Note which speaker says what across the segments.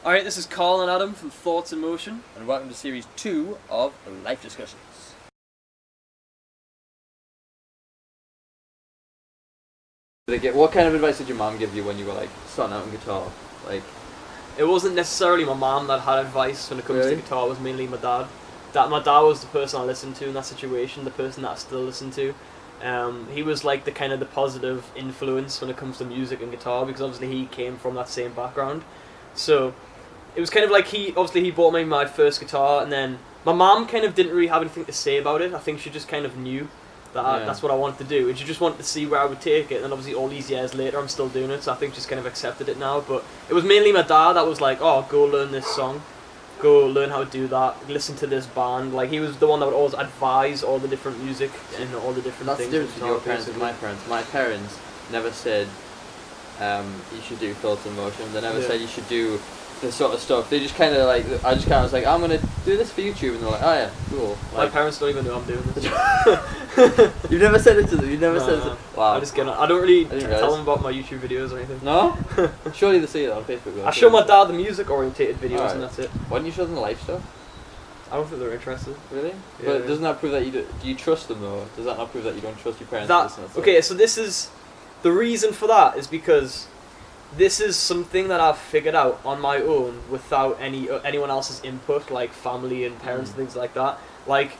Speaker 1: Alright, this is Carl and Adam from Thoughts in Motion.
Speaker 2: And welcome to Series 2 of Life Discussions. What kind of advice did your mom give you when you were like starting out on guitar? Like,
Speaker 1: It wasn't necessarily my mom that had advice when it comes
Speaker 2: Really?
Speaker 1: to guitar, it was mainly my dad. My dad was the person I listened to in that situation, the person that I still listen to. He was like the kind of the positive influence when it comes to music and guitar, because obviously he came from that same background. So it was kind of like he bought me my first guitar, and then my mom kind of didn't really have anything to say about it. I think she just kind of knew that that's what I wanted to do, and she just wanted to see where I would take it. And then obviously all these years later I'm still doing it, so I think she's kind of accepted it now. But it was mainly my dad that was like, oh, go learn this song, go learn how to do that, listen to this band. Like, he was the one that would always advise all the different music and all the different
Speaker 2: that's
Speaker 1: things.
Speaker 2: the difference between your parents and
Speaker 1: basically.
Speaker 2: my parents. My parents never said you should do Thoughts in Motion. They never said you should do this sort of stuff. They just kind of like, I just kind of was like, I'm going to do this for YouTube, and they're like, oh yeah, cool.
Speaker 1: My
Speaker 2: Like,
Speaker 1: parents don't even know I'm doing this.
Speaker 2: you've never said it to them? You've never said it to
Speaker 1: No.
Speaker 2: them? Wow.
Speaker 1: I just get I don't really
Speaker 2: I didn't
Speaker 1: tell
Speaker 2: realise.
Speaker 1: them about my YouTube videos or anything.
Speaker 2: No? Surely they see it on Facebook though.
Speaker 1: I show my dad the music orientated videos,
Speaker 2: Alright.
Speaker 1: and that's it.
Speaker 2: Why don't you show them the life stuff?
Speaker 1: I don't think they're interested.
Speaker 2: Really?
Speaker 1: Yeah.
Speaker 2: But doesn't that prove that do you trust them though? Does that not prove that you don't trust your parents? to
Speaker 1: That
Speaker 2: listen to stuff?
Speaker 1: okay, so this is the reason for that is because this is something that I've figured out on my own without anyone else's input, like family and parents and things like that. Like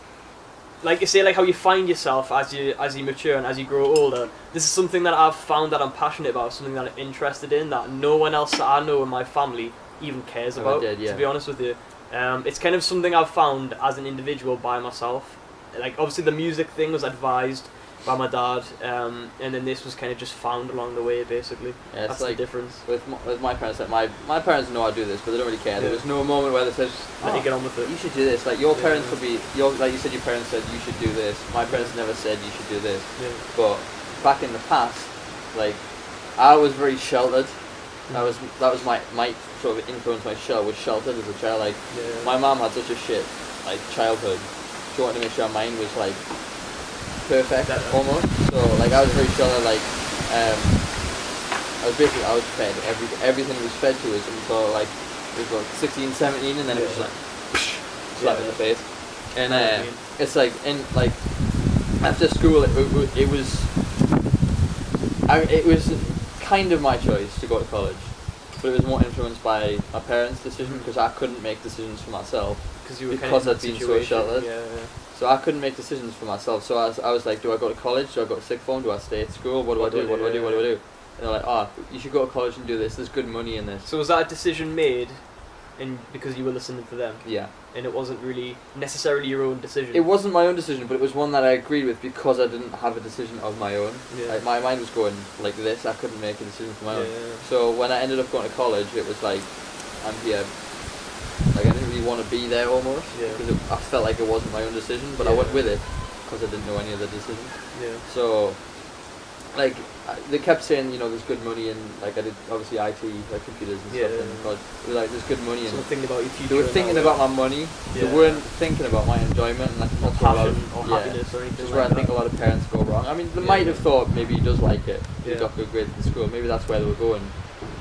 Speaker 1: you say, like how you find yourself as you mature and as you grow older. This is something that I've found that I'm passionate about, something that I'm interested in, that no one else that I know in my family even cares
Speaker 2: Oh, I
Speaker 1: about.
Speaker 2: did, yeah.
Speaker 1: To be honest with you, it's kind of something I've found as an individual by myself. Like, obviously the music thing was advised by my dad, and then this was kind of just found along the way, basically.
Speaker 2: Yeah, it's
Speaker 1: That's
Speaker 2: like
Speaker 1: the difference.
Speaker 2: with my parents. Like my parents know I do this, but they don't really care.
Speaker 1: Yeah.
Speaker 2: There was no moment where they said,
Speaker 1: Let you get on with it.
Speaker 2: you should do this. Like your
Speaker 1: Yeah.
Speaker 2: parents would be, like you said, your parents said you should do this. My parents never said you should do this.
Speaker 1: Yeah.
Speaker 2: But back in the past, like I was very sheltered. That was my sort of influence. My shell was sheltered as a child. Like
Speaker 1: Yeah.
Speaker 2: my mom had such a shit like childhood. She wanted to make sure mine was like perfect almost. So like I was very sheltered. Like I was fed everything was fed to us until like it was about 16, 17, and then it was just like slap in the face. And it's like after school it was kind of my choice to go to college, but it was more influenced by my parents' decision because I couldn't make decisions for myself
Speaker 1: You were
Speaker 2: because
Speaker 1: kind of
Speaker 2: I'd been so
Speaker 1: situation.
Speaker 2: sheltered.
Speaker 1: Yeah.
Speaker 2: So I couldn't make decisions for myself. So I was like, do I go to college? Do I go to sixth form? Do I stay at school? What do I do? What do I do? What do I do? And they're like, oh, you should go to college and do this. There's good money in this.
Speaker 1: So was that a decision made, because you were listening to them,
Speaker 2: Yeah.
Speaker 1: and it wasn't really necessarily your own decision?
Speaker 2: It wasn't my own decision, but it was one that I agreed with because I didn't have a decision of my own.
Speaker 1: Yeah.
Speaker 2: Like, my mind was going like this. I couldn't make a decision for my own.
Speaker 1: Yeah.
Speaker 2: So when I ended up going to college, it was like, I'm here. Like I didn't really want to be there almost because I felt like it wasn't my own decision, but I went with it because I didn't know any other decisions.
Speaker 1: Yeah.
Speaker 2: So, like, they kept saying, there's good money in, like, I did obviously IT, like computers and stuff, and college. It was like, there's good money in.
Speaker 1: So thinking about your future.
Speaker 2: They were thinking about my money.
Speaker 1: Yeah.
Speaker 2: They weren't thinking about my enjoyment and like
Speaker 1: Or
Speaker 2: that's where a lot
Speaker 1: passion
Speaker 2: of-
Speaker 1: or happiness or anything
Speaker 2: Which is
Speaker 1: like
Speaker 2: where I
Speaker 1: that.
Speaker 2: think a lot of parents go wrong. I mean, they might have thought maybe he does like it. He
Speaker 1: Yeah.
Speaker 2: got good grades in school. Maybe that's where they were going.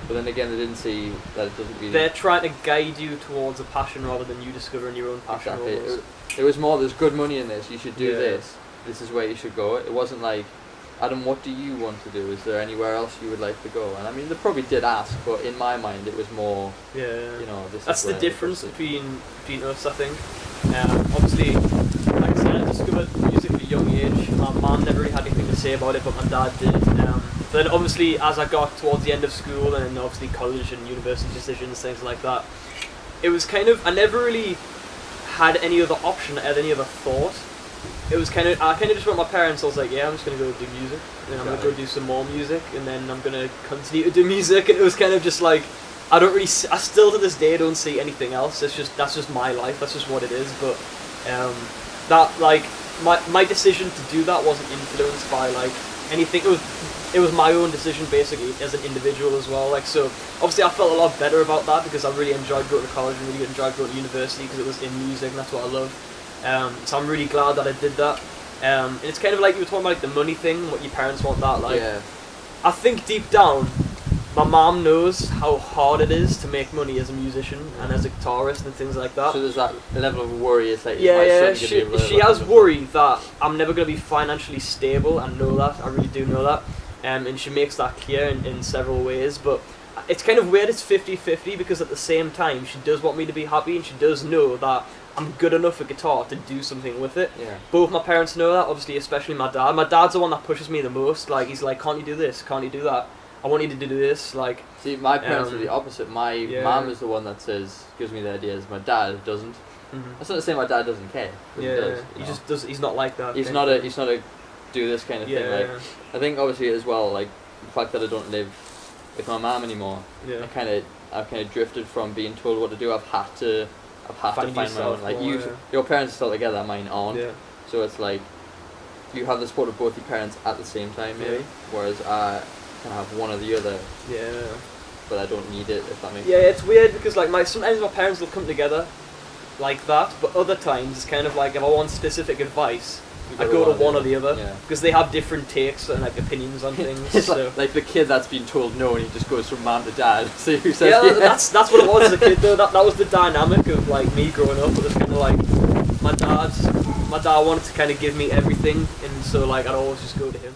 Speaker 2: But then again, they didn't see that it doesn't really.
Speaker 1: They're trying to guide you towards a passion rather than you discovering your own passion.
Speaker 2: Exactly.
Speaker 1: almost.
Speaker 2: It was more, there's good money in this, you should do
Speaker 1: Yeah.
Speaker 2: this. This is where you should go. It wasn't like, Adam, what do you want to do? Is there anywhere else you would like to go? And I mean, they probably did ask, but in my mind, it was more,
Speaker 1: Yeah.
Speaker 2: this
Speaker 1: That's
Speaker 2: is
Speaker 1: the
Speaker 2: where
Speaker 1: difference
Speaker 2: it's-
Speaker 1: between us, I think. Obviously, like I said, I discovered music at a young age. My mum never really had anything to say about it, but my dad did. But then obviously, as I got towards the end of school and obviously college and university decisions, things like that, it was kind of, I never really had any other option, had any other thought. It was I kind of just went with my parents. I was like, yeah, I'm just going to go do music, and then I'm going to go do some more music, and then I'm going to continue to do music, and it was kind of just like, I still to this day don't see anything else. That's just my life. That's just what it is. But that like my decision to do that wasn't influenced by like anything. It was my own decision basically as an individual as well. Like, so obviously I felt a lot better about that because I really enjoyed going to college and really enjoyed going to university because it was in music and that's what I love. So I'm really glad that I did that. And it's kind of like you were talking about like the money thing, what your parents want that. Like,
Speaker 2: Yeah.
Speaker 1: I think deep down, my mom knows how hard it is to make money as a musician and as a guitarist and things like that.
Speaker 2: So there's that level of worry. It's like,
Speaker 1: yeah, she has worry that I'm never going to be financially stable. I know that. I really do know that. And she makes that clear in several ways. But it's kind of weird. It's 50-50 because at the same time she does want me to be happy and she does know that I'm good enough at guitar to do something with it.
Speaker 2: Yeah.
Speaker 1: Both my parents know that, obviously, especially my dad. My dad's the one that pushes me the most. Like, he's like, can't you do this? Can't you do that? I want you to do this. Like,
Speaker 2: see, my parents are the opposite. My mum is the one that gives me the ideas. My dad doesn't.
Speaker 1: Mm-hmm.
Speaker 2: That's not to say my dad doesn't care.
Speaker 1: Yeah,
Speaker 2: he does.
Speaker 1: He just does. He's not like that.
Speaker 2: He's not a do this kind of thing. Like,
Speaker 1: Yeah.
Speaker 2: I think obviously as well, like the fact that I don't live with my mum anymore.
Speaker 1: Yeah.
Speaker 2: I've kind of drifted from being told what to do. I've had to find my own. Like your parents are still together, mine aren't.
Speaker 1: Yeah.
Speaker 2: So it's like you have the support of both your parents at the same time, maybe.
Speaker 1: Yeah.
Speaker 2: Whereas I can have one or the other.
Speaker 1: Yeah.
Speaker 2: But I don't need it, if that makes sense.
Speaker 1: Yeah, it's weird because like sometimes my parents will come together like that, but other times it's kind of like if I want specific advice, I go to one or the other because they have different takes and like opinions on things.
Speaker 2: It's
Speaker 1: so.
Speaker 2: like the kid that's been told no and he just goes from mum to dad. So who says
Speaker 1: that's what it was as a kid though. That was the dynamic of like me growing up. It was kind of like my dad wanted to kind of give me everything, and so like I'd always just go to him.